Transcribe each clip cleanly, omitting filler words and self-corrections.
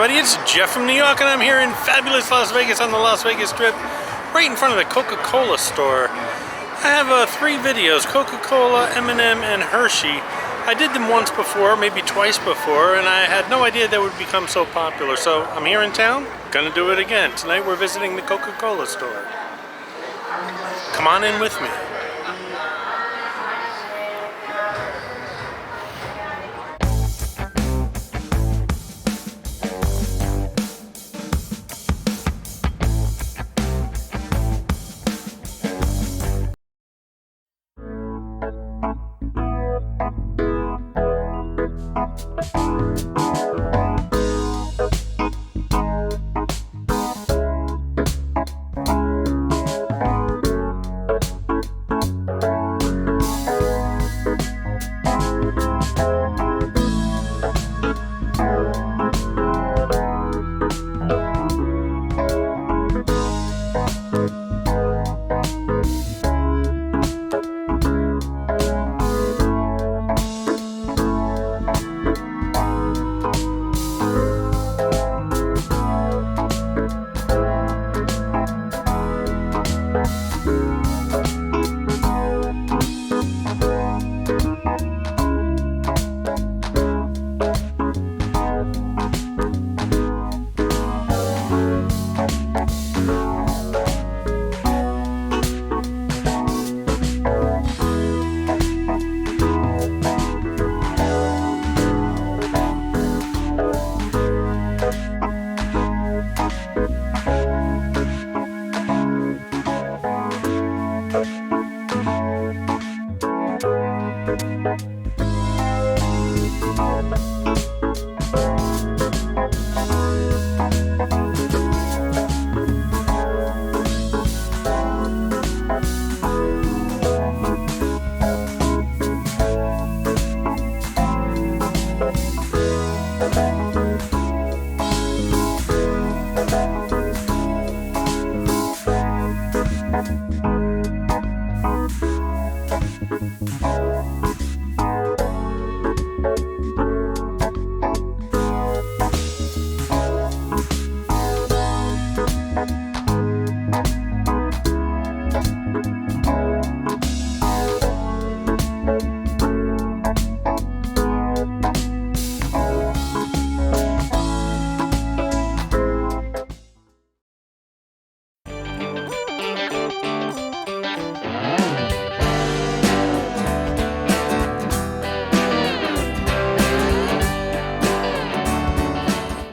everybody, it's Jeff from New York, and I'm here in fabulous Las Vegas on the Las Vegas Strip, right in front of the Coca-Cola store. I have 3 videos, Coca-Cola, M&M, and Hershey. I did them once before, maybe twice before, and I had no idea they would become so popular. So I'm here in town, gonna do it again. Tonight we're visiting the Coca-Cola store. Come on in with me.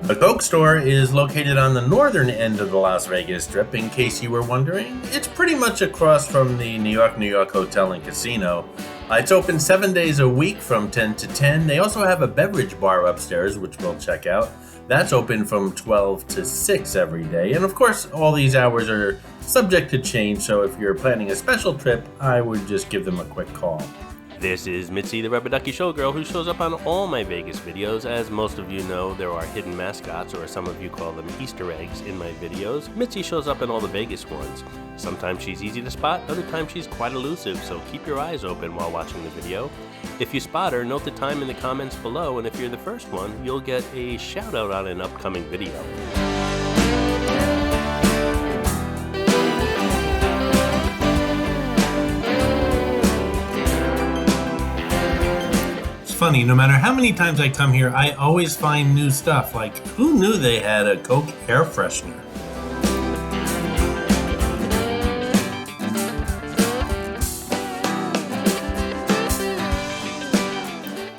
The Coke store is located on the northern end of the Las Vegas Strip, in case you were wondering. It's pretty much across from the New York Hotel and Casino. It's open 7 days a week from 10 to 10. They also have a beverage bar upstairs, which we'll check out. That's open from 12 to 6 every day. And of course, all these hours are subject to change, so if you're planning a special trip, I would just give them a quick call. This is Mitzi, the Rubber Ducky Showgirl, who shows up on all my Vegas videos. As most of you know, there are hidden mascots, or some of you call them Easter eggs, in my videos. Mitzi shows up in all the Vegas ones. Sometimes she's easy to spot, other times she's quite elusive, so keep your eyes open while watching the video. If you spot her, note the time in the comments below, and if you're the first one, you'll get a shout out on an upcoming video. Funny, no matter how many times I come here, I always find new stuff. Like, who knew they had a Coke air freshener?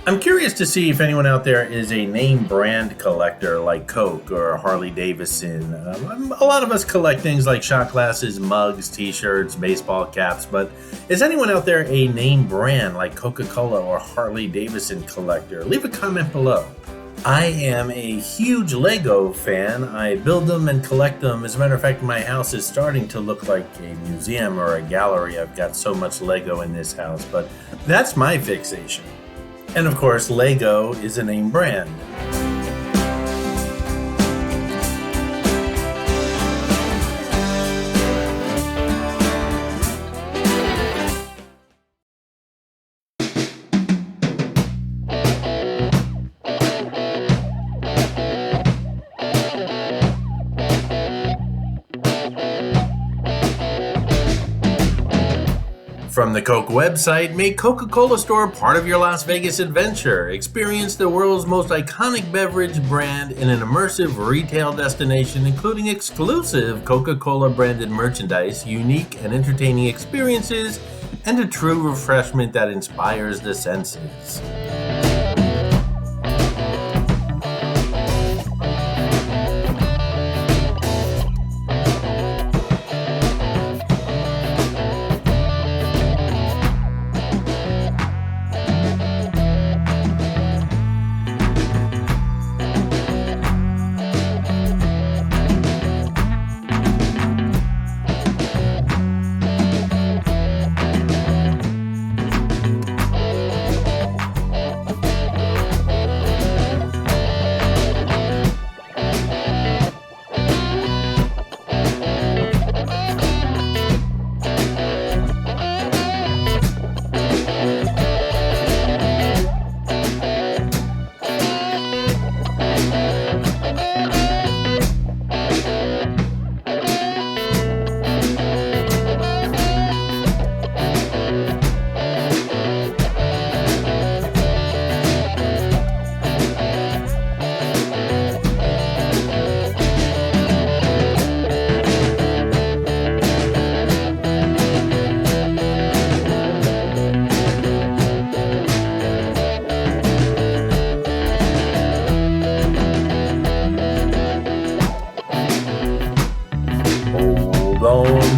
I'm curious to see if anyone out there is a name brand collector like Coke or Harley Davidson. A lot of us collect things like shot glasses, mugs, t-shirts, baseball caps, but is anyone out there a name brand like Coca-Cola or Harley Davidson collector? Leave a comment below. I am a huge Lego fan. I build them and collect them. As a matter of fact, my house is starting to look like a museum or a gallery. I've got so much Lego in this house, but that's my fixation. And of course, Lego is a name brand. From the Coke website, make Coca-Cola Store part of your Las Vegas adventure. Experience the world's most iconic beverage brand in an immersive retail destination, including exclusive Coca-Cola branded merchandise, unique and entertaining experiences, and a true refreshment that inspires the senses.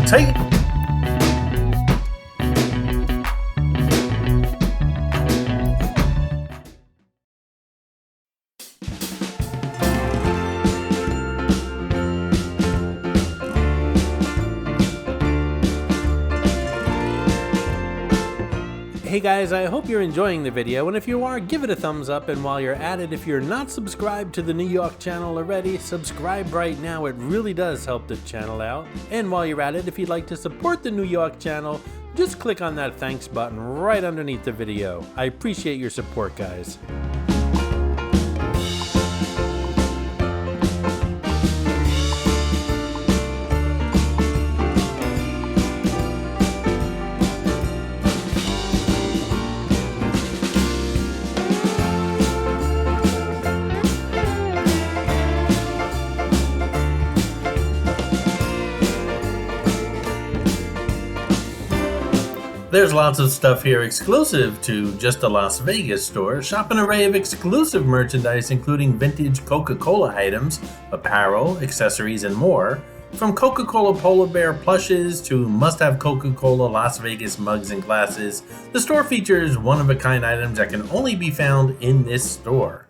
Tight. Hey guys, I hope you're enjoying the video, and if you are, give it a thumbs up, and while you're at it, if you're not subscribed to the New York channel already, subscribe right now. It really does help the channel out. And while you're at it, if you'd like to support the New York channel, just click on that thanks button right underneath the video. I appreciate your support, guys. There's lots of stuff here exclusive to just the Las Vegas store. Shop an array of exclusive merchandise including vintage Coca-Cola items, apparel, accessories, and more. From Coca-Cola polar bear plushes to must-have Coca-Cola Las Vegas mugs and glasses, the store features one-of-a-kind items that can only be found in this store.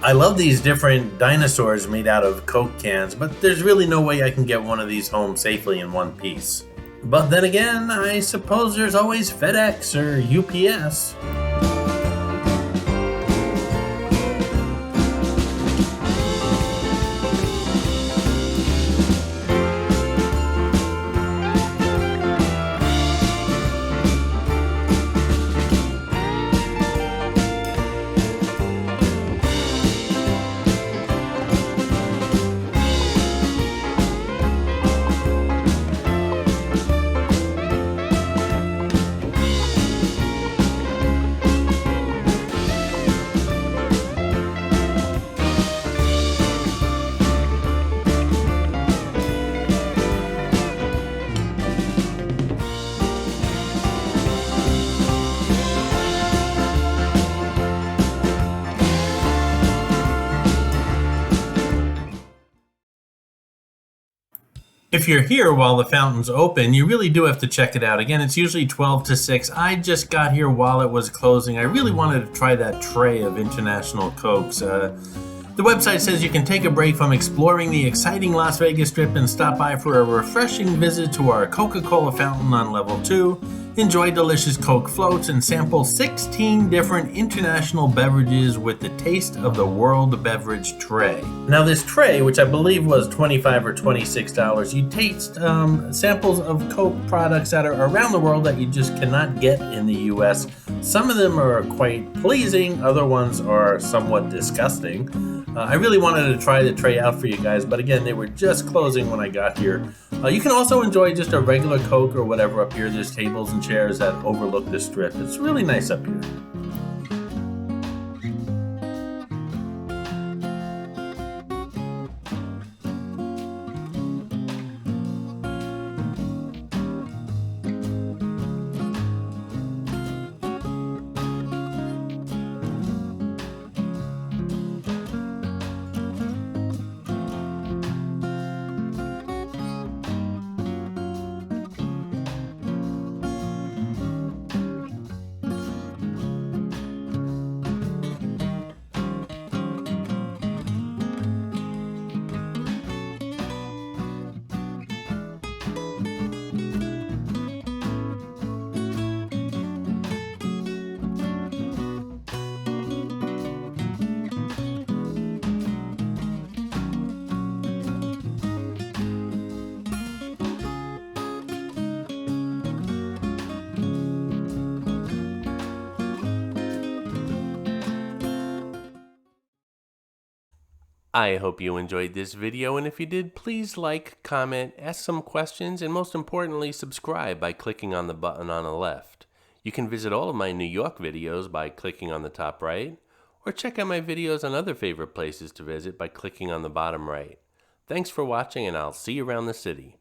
I love these different dinosaurs made out of Coke cans, but there's really no way I can get one of these home safely in one piece. But then again, I suppose there's always FedEx or UPS. If you're here while the fountain's open, you really do have to check it out. Again, it's usually 12 to 6. I just got here while it was closing. I really wanted to try that tray of international Cokes. The website says you can take a break from exploring the exciting Las Vegas Strip and stop by for a refreshing visit to our Coca-Cola fountain on level 2. Enjoy delicious Coke floats and sample 16 different international beverages with the taste of the world beverage tray. Now this tray, which I believe was $25 or $26, you taste samples of Coke products that are around the world that you just cannot get in the US. Some of them are quite pleasing, other ones are somewhat disgusting. I really wanted to try the tray out for you guys, but again, they were just closing when I got here. You can also enjoy just a regular Coke or whatever up here. There's tables and chairs that overlook the strip. It's really nice up here. I hope you enjoyed this video, and if you did, please like, comment, ask some questions, and most importantly, subscribe by clicking on the button on the left. You can visit all of my New York videos by clicking on the top right, or check out my videos on other favorite places to visit by clicking on the bottom right. Thanks for watching, and I'll see you around the city.